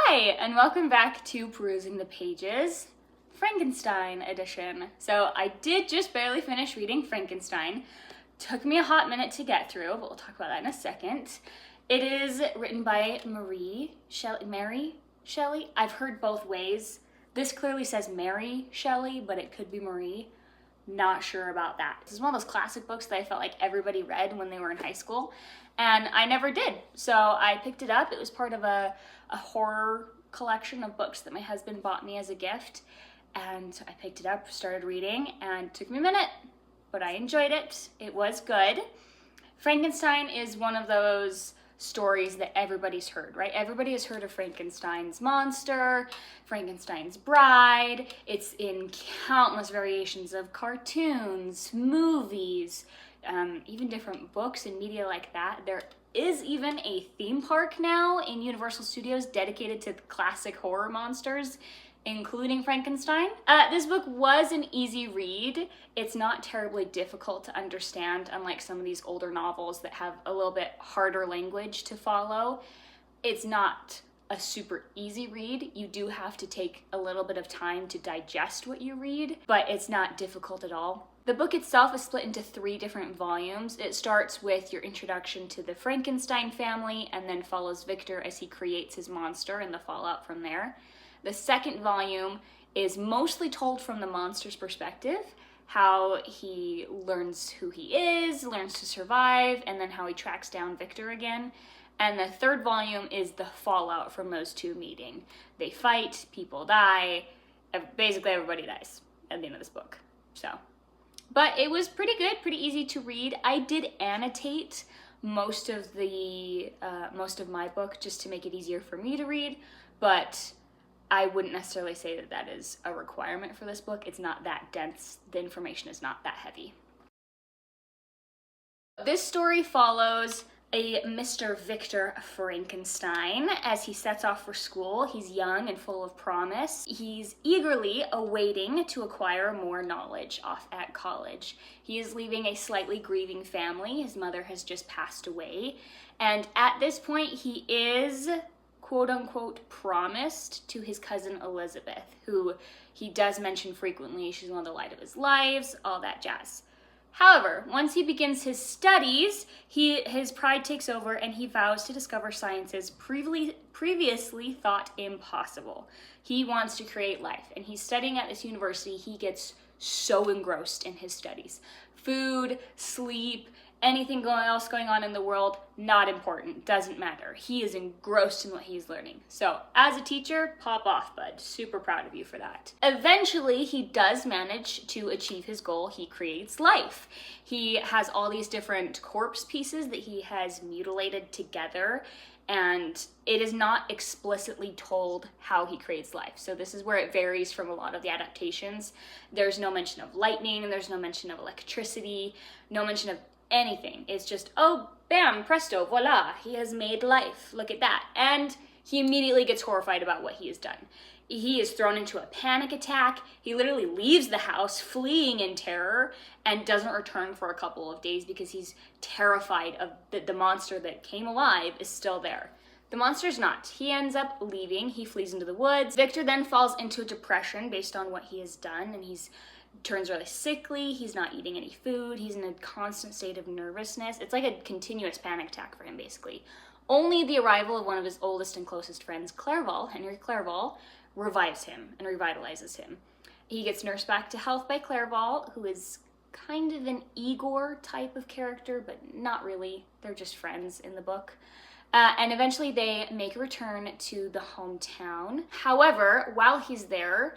Hi, and welcome back to Perusing the Pages, Frankenstein edition. So I did just barely finish reading Frankenstein. Took me a hot minute to get through, but we'll talk about that in a second. It is written by Mary Shelley. I've heard both ways. This clearly says Mary Shelley, but it could be Marie. Not sure about that. This is one of those classic books that I felt like everybody read when they were in high school, and I never did. So I picked it up. It was part of a horror collection of books that my husband bought me as a gift, and I picked it up, started reading, and it took me a minute, but I enjoyed it. It was good. Frankenstein is one of those stories that everybody's heard, right? Everybody has heard of Frankenstein's monster, Frankenstein's bride. It's in countless variations of cartoons, movies, even different books and media like that. There is even a theme park now in Universal Studios dedicated to classic horror monsters, including Frankenstein. This book was an easy read. It's not terribly difficult to understand, unlike some of these older novels that have a little bit harder language to follow. It's not a super easy read. You do have to take a little bit of time to digest what you read, but it's not difficult at all. The book itself is split into 3 different volumes. It starts with your introduction to the Frankenstein family and then follows Victor as he creates his monster and the fallout from there. The second volume is mostly told from the monster's perspective, how he learns who he is, learns to survive, and then how he tracks down Victor again. And the third volume is the fallout from those two meeting. They fight, people die, basically everybody dies at the end of this book. But it was pretty good, pretty easy to read. I did annotate most of my book just to make it easier for me to read, but I wouldn't necessarily say that that is a requirement for this book. It's not that dense. The information is not that heavy. This story follows a Mr. Victor Frankenstein as he sets off for school. He's young and full of promise. He's eagerly awaiting to acquire more knowledge off at college. He is leaving a slightly grieving family. His mother has just passed away. And at this point, he is quote-unquote promised to his cousin Elizabeth, who he does mention frequently. She's one of the light of his lives, all that jazz. However, once he begins his studies, his pride takes over and he vows to discover sciences previously thought impossible. He wants to create life, and he's studying at this university. He gets so engrossed in his studies. Food, sleep, anything else going on in the world, not important, doesn't matter. He is engrossed in what he's learning. So as a teacher, pop off, bud. Super proud of you for that. Eventually, he does manage to achieve his goal. He creates life. He has all these different corpse pieces that he has mutilated together, and it is not explicitly told how he creates life. So this is where it varies from a lot of the adaptations. There's no mention of lightning, and there's no mention of electricity, no mention of anything. It's just, oh, bam, presto, voila, he has made life. Look at that. And he immediately gets horrified about what he has done. He is thrown into a panic attack. He literally leaves the house fleeing in terror and doesn't return for a couple of days because he's terrified of the monster that came alive is still there. The monster's not. He ends up leaving. He flees into the woods. Victor then falls into a depression based on what he has done, and he's turns really sickly. He's not eating any food. He's in a constant state of nervousness. It's like a continuous panic attack for him, basically. Only the arrival of one of his oldest and closest friends, Henry Clerval, revives him and revitalizes him. He gets nursed back to health by Clerval, who is kind of an Igor type of character, but not really. They're just friends in the book. And eventually they make a return to the hometown. However, while he's there,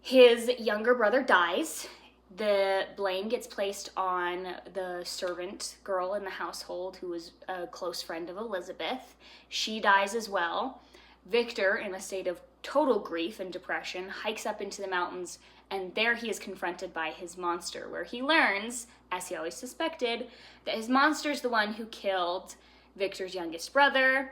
his younger brother dies. The blame gets placed on the servant girl in the household who was a close friend of Elizabeth. She dies as well. Victor, in a state of total grief and depression, hikes up into the mountains, and there he is confronted by his monster, where he learns, as he always suspected, that his monster is the one who killed Victor's youngest brother.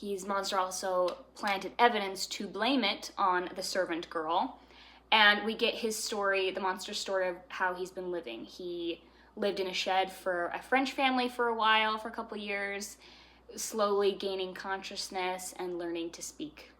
His monster also planted evidence to blame it on the servant girl. And we get his story, the monster's story of how he's been living. He lived in a shed for a French family for a while, for a couple years, slowly gaining consciousness and learning to speak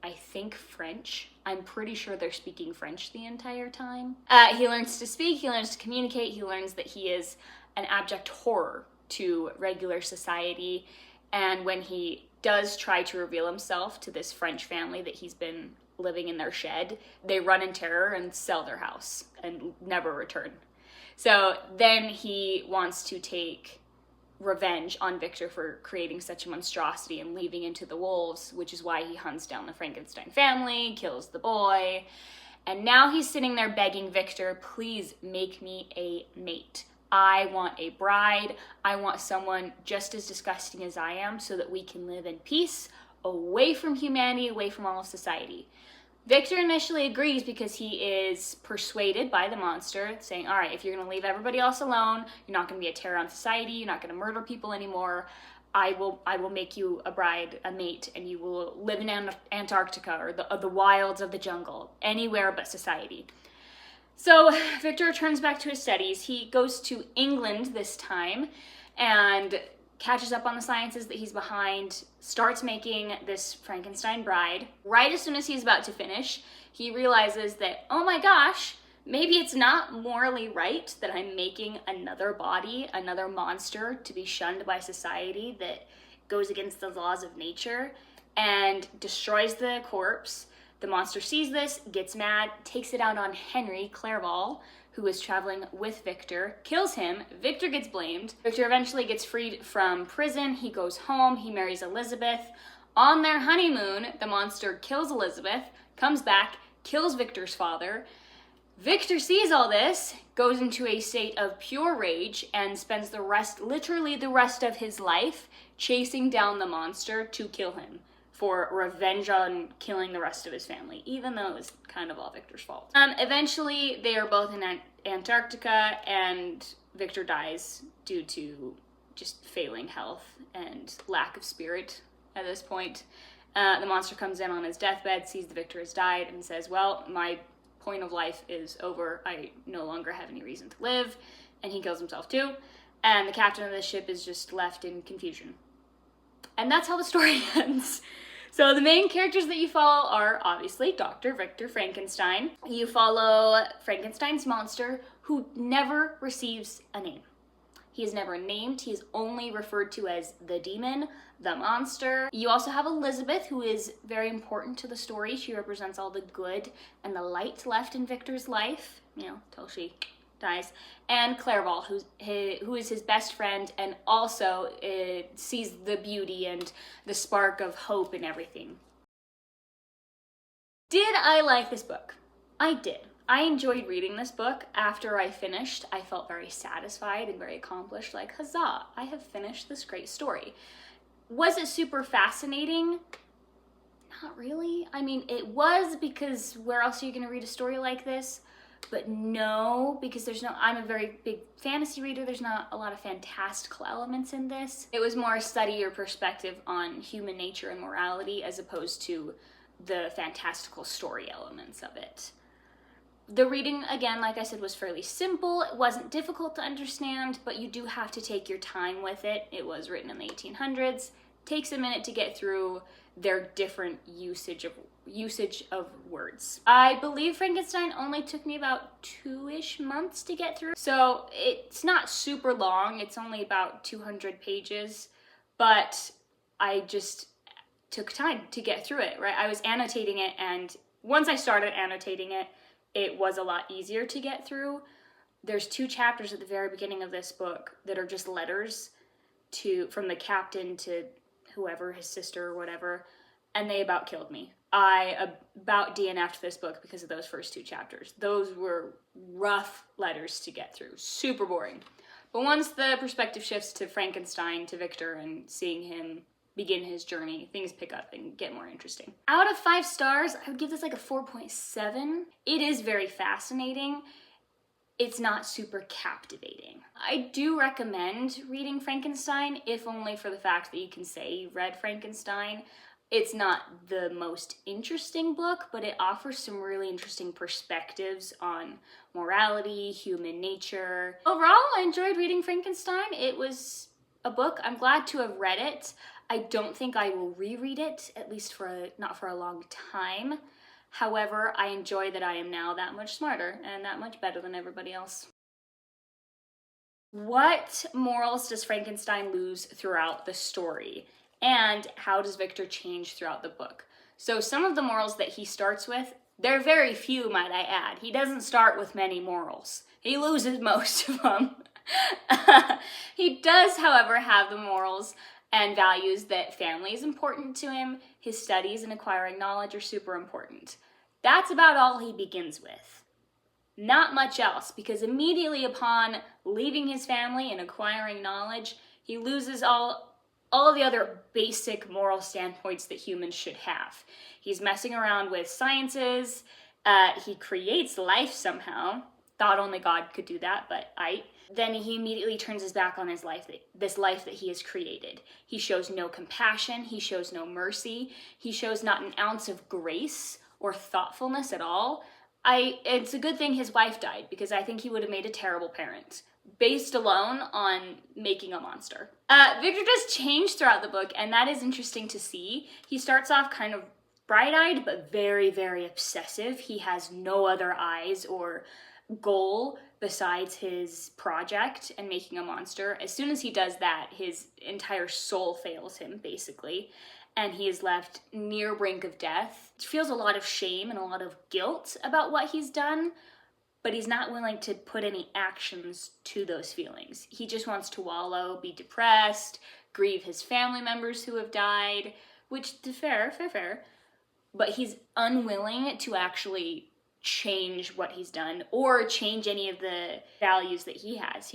I think, French. I'm pretty sure they're speaking French the entire time. He learns to speak, he learns to communicate, he learns that he is an abject horror to regular society, and when he does try to reveal himself to this French family that he's been living in their shed, they run in terror and sell their house and never return. So then he wants to take revenge on Victor for creating such a monstrosity and leaving into the wolves, which is why he hunts down the Frankenstein family, kills the boy, and now he's sitting there begging Victor, please make me a mate. I want a bride. I want someone just as disgusting as I am so that we can live in peace, away from humanity, away from all of society. Victor initially agrees because he is persuaded by the monster, saying, all right, if you're going to leave everybody else alone, you're not going to be a terror on society, you're not going to murder people anymore, I will make you a bride, a mate, and you will live in Antarctica or the wilds of the jungle, anywhere but society. So Victor returns back to his studies. He goes to England this time and catches up on the sciences that he's behind, starts making this Frankenstein bride. Right as soon as he's about to finish, he realizes that, oh my gosh, maybe it's not morally right that I'm making another body, another monster to be shunned by society that goes against the laws of nature, and destroys the corpse. The monster sees this, gets mad, takes it out on Henry Clerval, who is traveling with Victor, kills him. Victor gets blamed. Victor eventually gets freed from prison. He goes home. He marries Elizabeth. On their honeymoon, the monster kills Elizabeth, comes back, kills Victor's father. Victor sees all this, goes into a state of pure rage, and spends literally the rest of his life chasing down the monster to kill him for revenge on killing the rest of his family, even though it was kind of all Victor's fault. Eventually, they are both in Antarctica, and Victor dies due to just failing health and lack of spirit at this point. The monster comes in on his deathbed, sees that Victor has died, and says, well, my point of life is over. I no longer have any reason to live, and he kills himself too. And the captain of the ship is just left in confusion. And that's how the story ends. So the main characters that you follow are obviously Dr. Victor Frankenstein. You follow Frankenstein's monster, who never receives a name. He is never named. He is only referred to as the demon, the monster. You also have Elizabeth, who is very important to the story. She represents all the good and the light left in Victor's life, till she dies. And Clerval, who is his best friend and also sees the beauty and the spark of hope in everything. Did I like this book? I did. I enjoyed reading this book. After I finished, I felt very satisfied and very accomplished, like, huzzah, I have finished this great story. Was it super fascinating? Not really. I mean, it was, because where else are you going to read a story like this? But no, because I'm a very big fantasy reader. There's not a lot of fantastical elements in this. It was more a study or perspective on human nature and morality as opposed to the fantastical story elements of it. The reading, again, like I said, was fairly simple. It wasn't difficult to understand, but you do have to take your time with it. It was written in the 1800s. Takes a minute to get through their different usage of words. I believe Frankenstein only took me about 2-ish months to get through. So it's not super long. It's only about 200 pages, but I just took time to get through it, right? I was annotating it, and once I started annotating it, it was a lot easier to get through. There's 2 chapters at the very beginning of this book that are just letters from the captain to whoever, his sister or whatever, and they about killed me. I about DNF'd this book because of those first 2 chapters. Those were rough letters to get through, super boring. But once the perspective shifts to Frankenstein, to Victor, and seeing him begin his journey, things pick up and get more interesting. Out of 5 stars, I would give this like a 4.7. It is very fascinating. It's not super captivating. I do recommend reading Frankenstein, if only for the fact that you can say you read Frankenstein. It's not the most interesting book, but it offers some really interesting perspectives on morality, human nature. Overall, I enjoyed reading Frankenstein. It was a book. I'm glad to have read it. I don't think I will reread it, at least not for a long time. However, I enjoy that I am now that much smarter and that much better than everybody else. What morals does Frankenstein lose throughout the story? And how does Victor change throughout the book? So some of the morals that he starts with, they're very few, might I add. He doesn't start with many morals. He loses most of them. He does, however, have the morals and values that family is important to him. His studies and acquiring knowledge are super important. That's about all he begins with. Not much else, because immediately upon leaving his family and acquiring knowledge, he loses all of the other basic moral standpoints that humans should have. He's messing around with sciences. He creates life somehow. Thought only God could do that, but then he immediately turns his back on his life, this life that he has created. He shows no compassion. He shows no mercy. He shows not an ounce of grace or thoughtfulness at all. It's a good thing his wife died, because I think he would have made a terrible parent, based alone on making a monster. Victor does change throughout the book, and that is interesting to see. He starts off kind of bright-eyed, but very, very obsessive. He has no other eyes or goal besides his project and making a monster. As soon as he does that, his entire soul fails him, basically, and he is left near brink of death. He feels a lot of shame and a lot of guilt about what he's done, but he's not willing to put any actions to those feelings. He just wants to wallow, be depressed, grieve his family members who have died, which, fair, but he's unwilling to actually change what he's done or change any of the values that he has.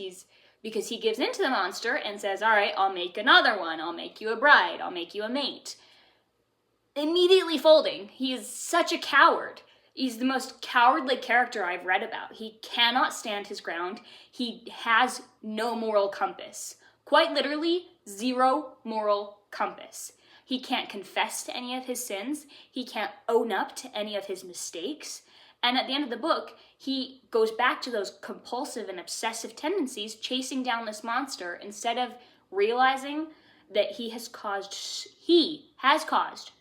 Because he gives into the monster and says, all right, I'll make another one. I'll make you a bride. I'll make you a mate. Immediately folding. He is such a coward. He's the most cowardly character I've read about. He cannot stand his ground. He has no moral compass. Quite literally, zero moral compass. He can't confess to any of his sins. He can't own up to any of his mistakes. And at the end of the book, he goes back to those compulsive and obsessive tendencies, chasing down this monster, instead of realizing that he has caused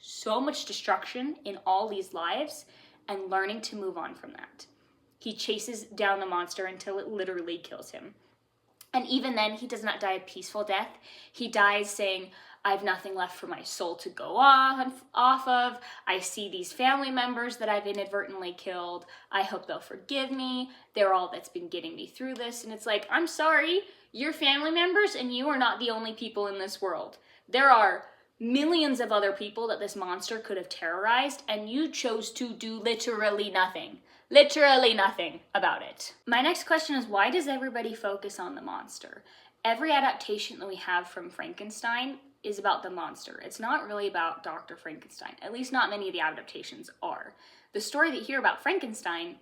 so much destruction in all these lives, and learning to move on from that. He chases down the monster until it literally kills him. And even then, he does not die a peaceful death. He dies saying, I have nothing left for my soul to go off of. I see these family members that I've inadvertently killed. I hope they'll forgive me. They're all that's been getting me through this. And it's like, I'm sorry, you're family members and you are not the only people in this world. There are millions of other people that this monster could have terrorized, and you chose to do literally nothing about it. My next question is, why does everybody focus on the monster? Every adaptation that we have from Frankenstein is about the monster. It's not really about Dr. Frankenstein. At least not many of the adaptations are. The story that you hear about Frankenstein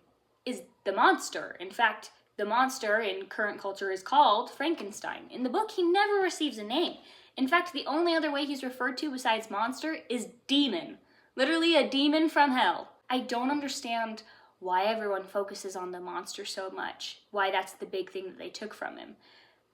is the monster. In fact, the monster in current culture is called Frankenstein. In the book, he never receives a name. In fact, the only other way he's referred to besides monster is demon. Literally a demon from hell. I don't understand why everyone focuses on the monster so much. Why that's the big thing that they took from him,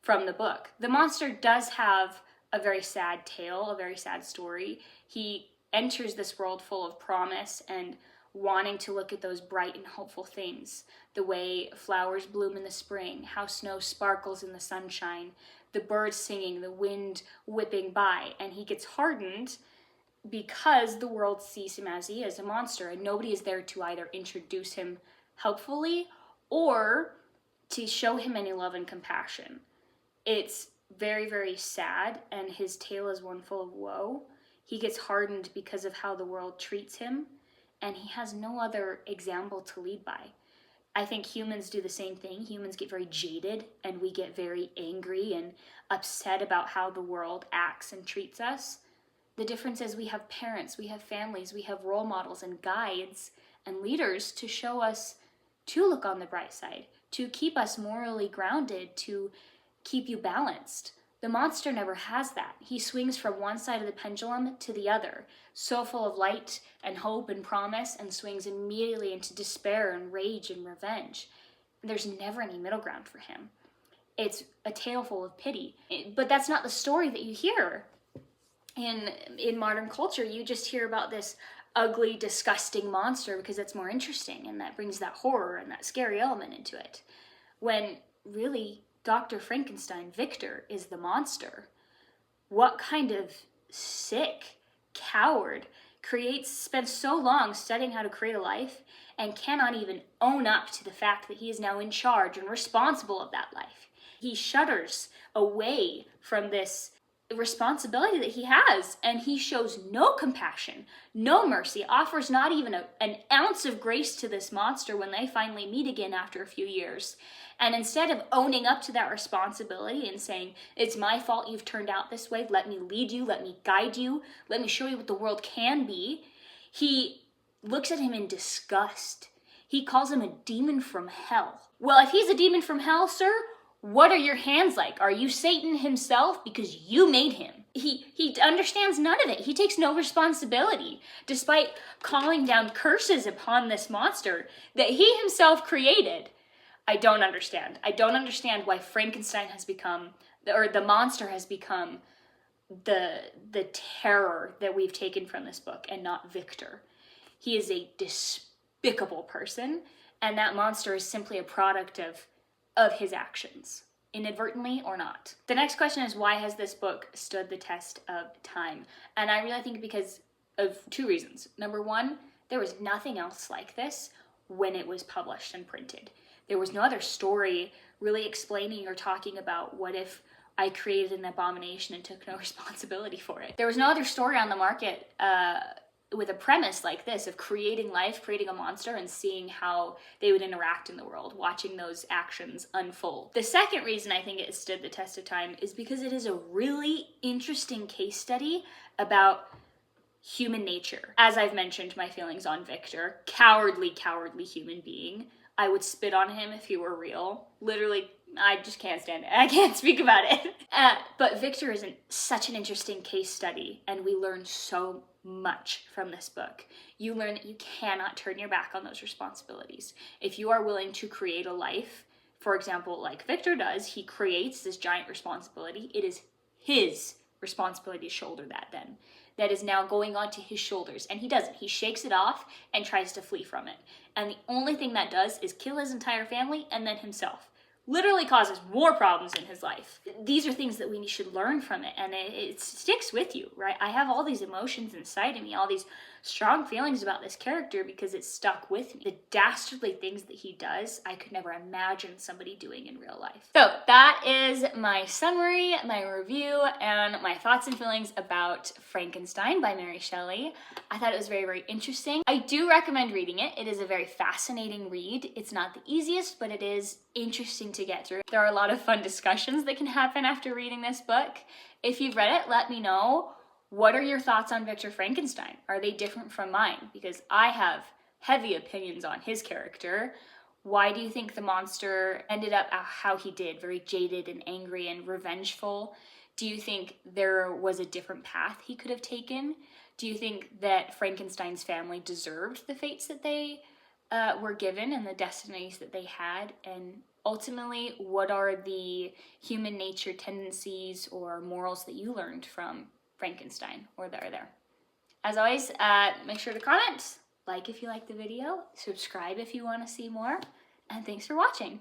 from the book. The monster does have a very sad tale, a very sad story. He enters this world full of promise and wanting to look at those bright and hopeful things. The way flowers bloom in the spring, how snow sparkles in the sunshine, the birds singing, the wind whipping by, and he gets hardened because the world sees him as he is, a monster, and nobody is there to either introduce him helpfully or to show him any love and compassion. It's very, very sad, and his tale is one full of woe. He gets hardened because of how the world treats him, and he has no other example to lead by. I think humans do the same thing. Humans get very jaded, and we get very angry and upset about how the world acts and treats us. The difference is we have parents, we have families, we have role models and guides and leaders to show us to look on the bright side, to keep us morally grounded, to keep you balanced. The monster never has that. He swings from one side of the pendulum to the other, so full of light and hope and promise, and swings immediately into despair and rage and revenge. There's never any middle ground for him. It's a tale full of pity. But that's not the story that you hear. In modern culture, you just hear about this ugly, disgusting monster because it's more interesting, and that brings that horror and that scary element into it. When really, Dr. Frankenstein, Victor, is the monster. What kind of sick coward spends so long studying how to create a life and cannot even own up to the fact that he is now in charge and responsible of that life? He shudders away from this responsibility that he has, and he shows no compassion, no mercy, offers not even an ounce of grace to this monster when they finally meet again after a few years. And instead of owning up to that responsibility and saying, it's my fault you've turned out this way, let me lead you, let me guide you, let me show you what the world can be, he looks at him in disgust. He calls him a demon from hell. Well, if he's a demon from hell, sir, what are your hands like? Are you Satan himself? Because you made him. He understands none of it. He takes no responsibility, despite calling down curses upon this monster that he himself created. I don't understand. I don't understand why Frankenstein has become, or the monster has become, the terror that we've taken from this book, and not Victor. He is a despicable person, and that monster is simply a product of his actions, inadvertently or not. The next question is, why has this book stood the test of time? And I really think because of two reasons. Number one, there was nothing else like this when it was published and printed. There was no other story really explaining or talking about what if I created an abomination and took no responsibility for it. There was no other story on the market with a premise like this of creating life, creating a monster, and seeing how they would interact in the world, watching those actions unfold. The second reason I think it stood the test of time is because it is a really interesting case study about human nature. As I've mentioned, my feelings on Victor, cowardly human being. I would spit on him if he were real. Literally, I just can't stand it. I can't speak about it. But Victor is such an interesting case study, and we learn so much from this book. You learn that you cannot turn your back on those responsibilities. If you are willing to create a life, for example, like Victor does, he creates this giant responsibility. It is his responsibility to shoulder that then. That is now going onto his shoulders, and he doesn't. He shakes it off and tries to flee from it. And the only thing that does is kill his entire family and then himself. Literally causes more problems in his life. These are things that we should learn from it, and it sticks with you, right? I have all these emotions inside of me, all these strong feelings about this character because it's stuck with me. The dastardly things that he does, I could never imagine somebody doing in real life. So that is my summary, my review, and my thoughts and feelings about Frankenstein by Mary Shelley. I thought it was very, very interesting. I do recommend reading it. It is a very fascinating read. It's not the easiest, but it is interesting to get through. There are a lot of fun discussions that can happen after reading this book. If you've read it, let me know. What are your thoughts on Victor Frankenstein? Are they different from mine? Because I have heavy opinions on his character. Why do you think the monster ended up how he did, very jaded and angry and revengeful? Do you think there was a different path he could have taken? Do you think that Frankenstein's family deserved the fates that they were given and the destinies that they had? And ultimately, what are the human nature tendencies or morals that you learned from Frankenstein or that are there? As always, make sure to comment, like if you like the video, subscribe if you want to see more, and thanks for watching.